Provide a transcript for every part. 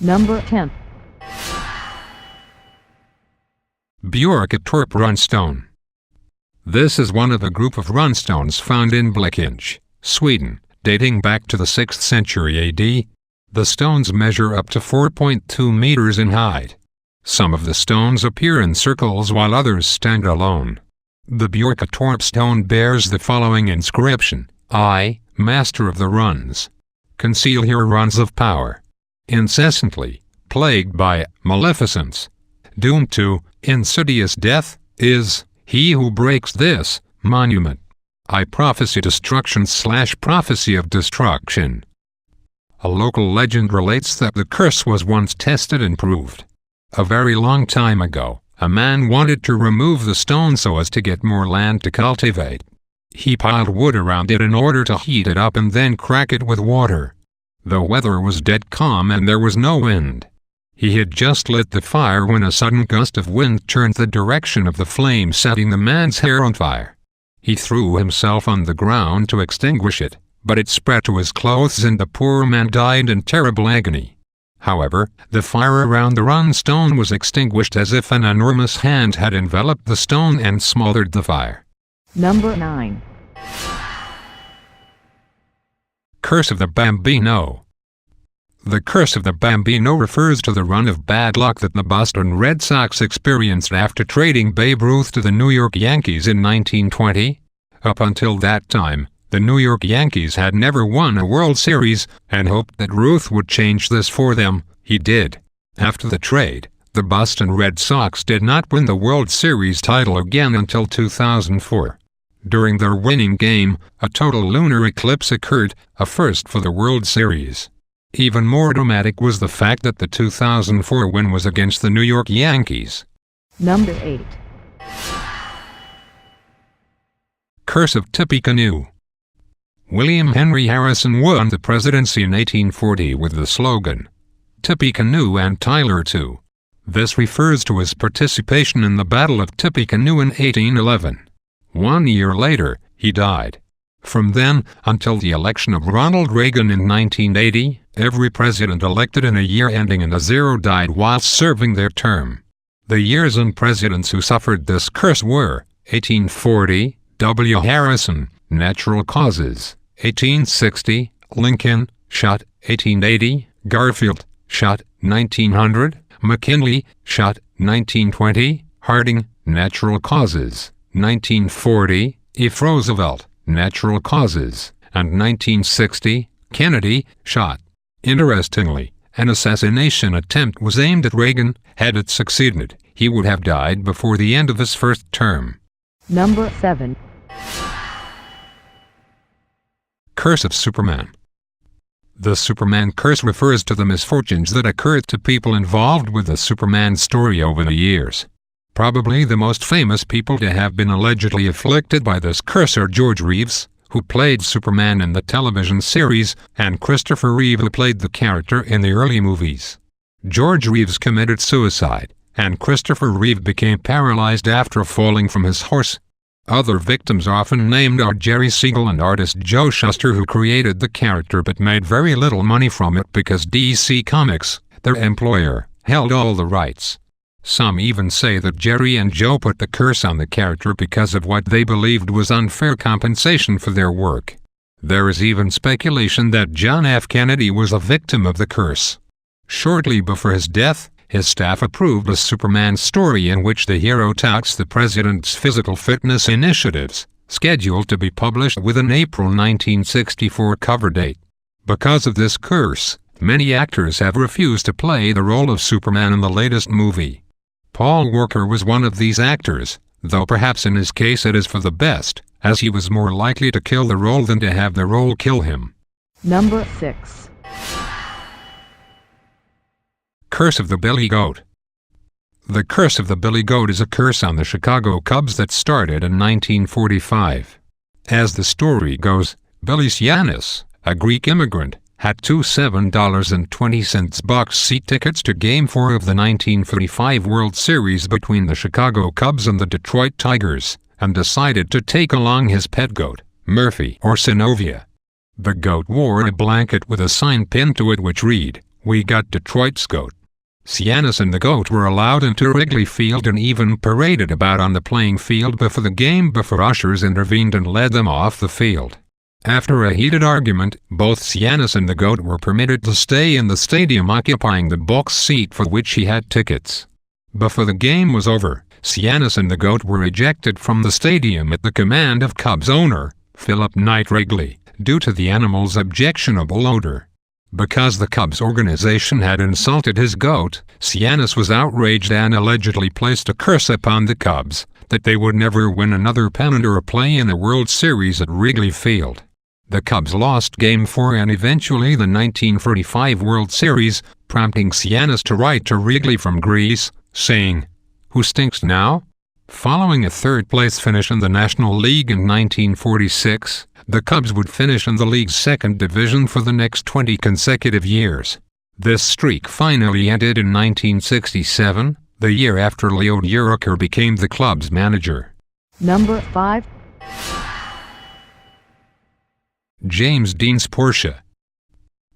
Number 10. Bjorketorp Run Stone. This is one of a group of runstones found in Blekinge, Sweden, dating back to the 6th century AD. The stones measure up to 4.2 meters in height. Some of the stones appear in circles while others stand alone. The Bjorketorp stone bears the following inscription: I, master of the runs, conceal here runs of power. Incessantly, plagued by maleficence, doomed to insidious death, is he who breaks this monument. I prophesy destruction/prophecy of destruction. A local legend relates that the curse was once tested and proved. A very long time ago, a man wanted to remove the stone so as to get more land to cultivate. He piled wood around it in order to heat it up and then crack it with water. The weather was dead calm and there was no wind. He had just lit the fire when a sudden gust of wind turned the direction of the flame, setting the man's hair on fire. He threw himself on the ground to extinguish it, but it spread to his clothes and the poor man died in terrible agony. However, the fire around the run stone was extinguished as if an enormous hand had enveloped the stone and smothered the fire. Number 9. Curse of the Bambino. The Curse of the Bambino refers to the run of bad luck that the Boston Red Sox experienced after trading Babe Ruth to the New York Yankees in 1920. Up until that time, the New York Yankees had never won a World Series, and hoped that Ruth would change this for them. He did. After the trade, the Boston Red Sox did not win the World Series title again until 2004. During their winning game, a total lunar eclipse occurred, a first for the World Series. Even more dramatic was the fact that the 2004 win was against the New York Yankees. Number 8. Curse of Tippecanoe. William Henry Harrison won the presidency in 1840 with the slogan, Tippecanoe and Tyler too. This refers to his participation in the Battle of Tippecanoe in 1811. 1 year later, he died. From then, until the election of Ronald Reagan in 1980, every president elected in a year ending in a 0 died whilst serving their term. The years and presidents who suffered this curse were 1840, W. Harrison, natural causes; 1860, Lincoln, shot; 1880, Garfield, shot; 1900, McKinley, shot; 1920, Harding, natural causes; 1940, F. Roosevelt, natural causes; and 1960, Kennedy, shot. Interestingly, an assassination attempt was aimed at Reagan. Had it succeeded, he would have died before the end of his first term. Number 7. Curse of Superman. The Superman curse refers to the misfortunes that occurred to people involved with the Superman story over the years. Probably the most famous people to have been allegedly afflicted by this curse are George Reeves, who played Superman in the television series, and Christopher Reeve, who played the character in the early movies. George Reeves committed suicide, and Christopher Reeve became paralyzed after falling from his horse. Other victims often named are Jerry Siegel and artist Joe Shuster, who created the character but made very little money from it because DC Comics, their employer, held all the rights. Some even say that Jerry and Joe put the curse on the character because of what they believed was unfair compensation for their work. There is even speculation that John F. Kennedy was a victim of the curse. Shortly before his death, his staff approved a Superman story in which the hero touts the president's physical fitness initiatives, scheduled to be published with an April 1964 cover date. Because of this curse, many actors have refused to play the role of Superman in the latest movie. Paul Walker was one of these actors, though perhaps in his case it is for the best, as he was more likely to kill the role than to have the role kill him. Number 6. Curse of the Billy Goat. The Curse of the Billy Goat is a curse on the Chicago Cubs that started in 1945. As the story goes, Billy Sianis, a Greek immigrant, had two $7.20 box seat tickets to Game 4 of the 1945 World Series between the Chicago Cubs and the Detroit Tigers, and decided to take along his pet goat, Murphy or Synovia. The goat wore a blanket with a sign pinned to it which read, We got Detroit's goat. Cianis and the goat were allowed into Wrigley Field and even paraded about on the playing field before the game before ushers intervened and led them off the field. After a heated argument, both Cianis and the goat were permitted to stay in the stadium occupying the box seat for which he had tickets. Before the game was over, Cianis and the goat were ejected from the stadium at the command of Cubs owner, Philip Knight Wrigley, due to the animal's objectionable odor. Because the Cubs organization had insulted his goat, Cianis was outraged and allegedly placed a curse upon the Cubs, that they would never win another pennant or play in the World Series at Wrigley Field. The Cubs lost Game 4 and eventually the 1945 World Series, prompting Cianis to write to Wrigley from Greece, saying, "Who stinks now?" Following a third-place finish in the National League in 1946, the Cubs would finish in the league's second division for the next 20 consecutive years. This streak finally ended in 1967, the year after Leo Bjorketorp became the club's manager. Number 5. James Dean's Porsche.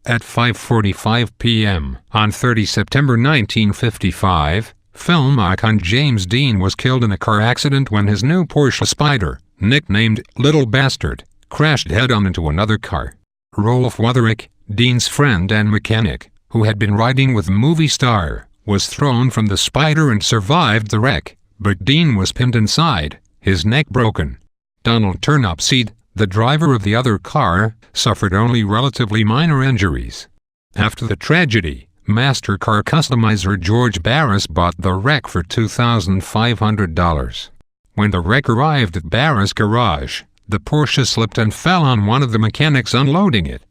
At 5:45 p.m. on 30 September 1955, film icon James Dean was killed in a car accident when his new Porsche Spider, nicknamed Little Bastard, crashed head-on into another car. Rolf Wutherick, Dean's friend and mechanic, who had been riding with movie star, was thrown from the Spider and survived the wreck, but Dean was pinned inside, his neck broken. Donald Turnipseed, the driver of the other car, suffered only relatively minor injuries. After the tragedy, master car customizer George Barris bought the wreck for $2,500. When the wreck arrived at Barris' garage, the Porsche slipped and fell on one of the mechanics unloading it.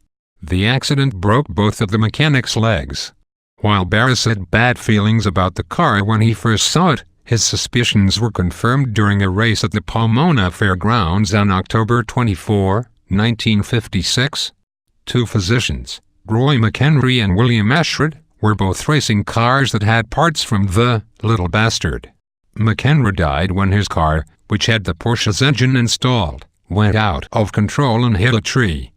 The accident broke both of the mechanic's legs. While Barris had bad feelings about the car when he first saw it, his suspicions were confirmed during a race at the Pomona Fairgrounds on October 24, 1956. Two physicians, Roy McHenry and William Ashford, were both racing cars that had parts from the Little Bastard. McHenry died when his car, which had the Porsche's engine installed, went out of control and hit a tree.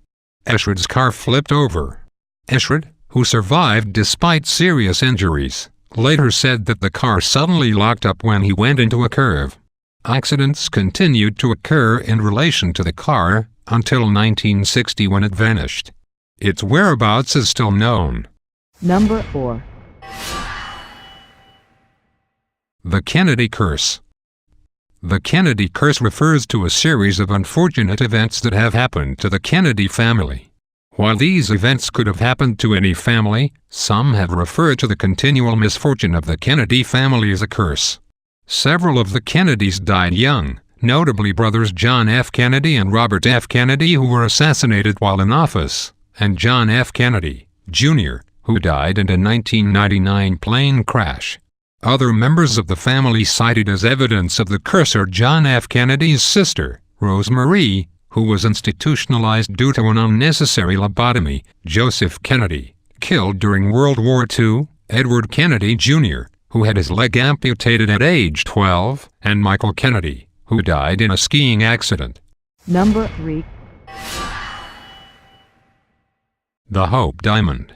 Ashford's car flipped over. Ashford, who survived despite serious injuries, later said that the car suddenly locked up when he went into a curve. Accidents continued to occur in relation to the car until 1960 when it vanished. Its whereabouts is still known. Number 4. The Kennedy Curse. The Kennedy Curse refers to a series of unfortunate events that have happened to the Kennedy family. While these events could have happened to any family, some have referred to the continual misfortune of the Kennedy family as a curse. Several of the Kennedys died young, notably brothers John F. Kennedy and Robert F. Kennedy, who were assassinated while in office, and John F. Kennedy, Jr., who died in a 1999 plane crash. Other members of the family cited as evidence of the curse are John F. Kennedy's sister, Rose Marie, who was institutionalized due to an unnecessary lobotomy, Joseph Kennedy, killed during World War II, Edward Kennedy, Jr., who had his leg amputated at age 12, and Michael Kennedy, who died in a skiing accident. Number 3. The Hope Diamond.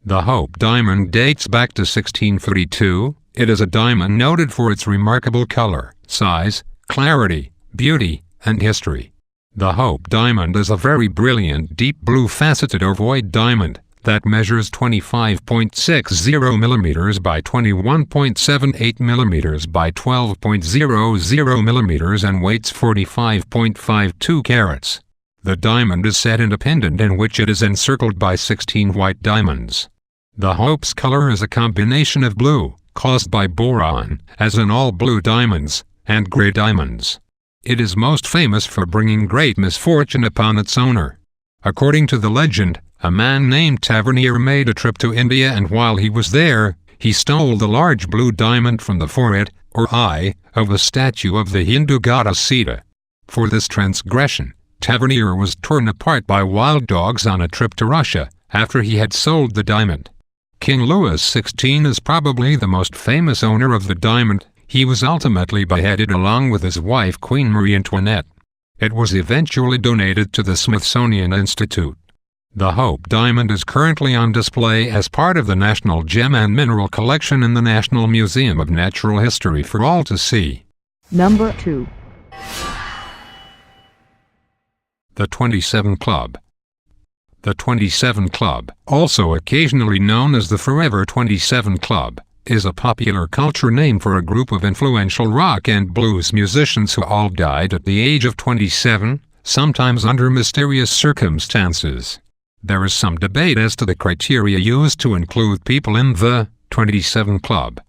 The Hope Diamond dates back to 1632. It is a diamond noted for its remarkable color, size, clarity, beauty, and history. The Hope Diamond is a very brilliant deep blue faceted ovoid diamond that measures 25.60 millimeters by 21.78 millimeters by 12.00 millimeters and weighs 45.52 carats. The diamond is set in a pendant in which it is encircled by 16 white diamonds. The Hope's color is a combination of blue, caused by boron, as in all blue diamonds, and gray diamonds. It is most famous for bringing great misfortune upon its owner. According to the legend, a man named Tavernier made a trip to India, and while he was there, he stole the large blue diamond from the forehead, or eye, of a statue of the Hindu goddess Sita. For this transgression, Tavernier was torn apart by wild dogs on a trip to Russia, after he had sold the diamond. King Louis XVI is probably the most famous owner of the diamond. He was ultimately beheaded along with his wife Queen Marie Antoinette. It was eventually donated to the Smithsonian Institute. The Hope Diamond is currently on display as part of the National Gem and Mineral Collection in the National Museum of Natural History for all to see. Number 2. The 27 Club. The 27 Club, also occasionally known as the Forever 27 Club, is a popular culture name for a group of influential rock and blues musicians who all died at the age of 27, sometimes under mysterious circumstances. There is some debate as to the criteria used to include people in the 27 Club.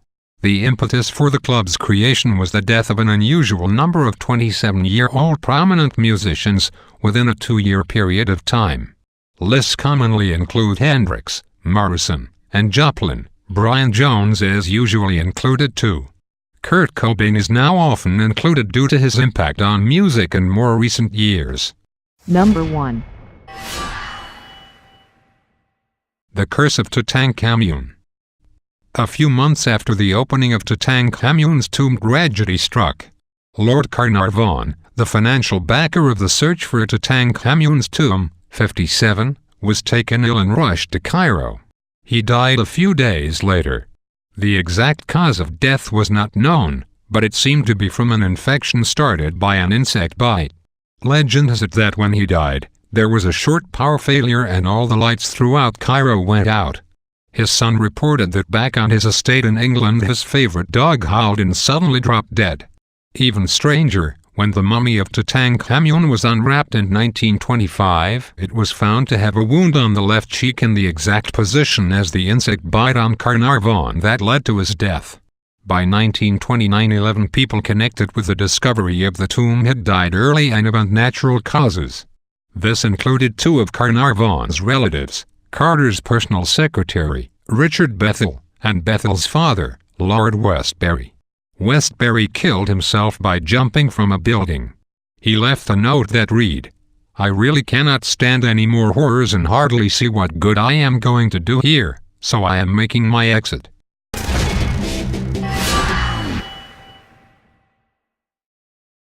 The impetus for the club's creation was the death of an unusual number of 27-year-old prominent musicians within a 2-year period of time. Lists commonly include Hendrix, Morrison, and Joplin. Brian Jones is usually included too. Kurt Cobain is now often included due to his impact on music in more recent years. Number 1. The Curse of Tutankhamun. A few months after the opening of Tutankhamun's tomb, tragedy struck. Lord Carnarvon, the financial backer of the search for Tutankhamun's tomb, 57, was taken ill and rushed to Cairo. He died a few days later. The exact cause of death was not known, but it seemed to be from an infection started by an insect bite. Legend has it that when he died, there was a short power failure and all the lights throughout Cairo went out. His son reported that back on his estate in England his favorite dog howled and suddenly dropped dead. Even stranger, when the mummy of Tutankhamun was unwrapped in 1925, it was found to have a wound on the left cheek in the exact position as the insect bite on Carnarvon that led to his death. By 1929, 11 people connected with the discovery of the tomb had died early and of unnatural causes. This included 2 of Carnarvon's relatives, Carter's personal secretary, Richard Bethel, and Bethel's father, Lord Westbury. Westbury killed himself by jumping from a building. He left a note that read, "I really cannot stand any more horrors and hardly see what good I am going to do here, so I am making my exit."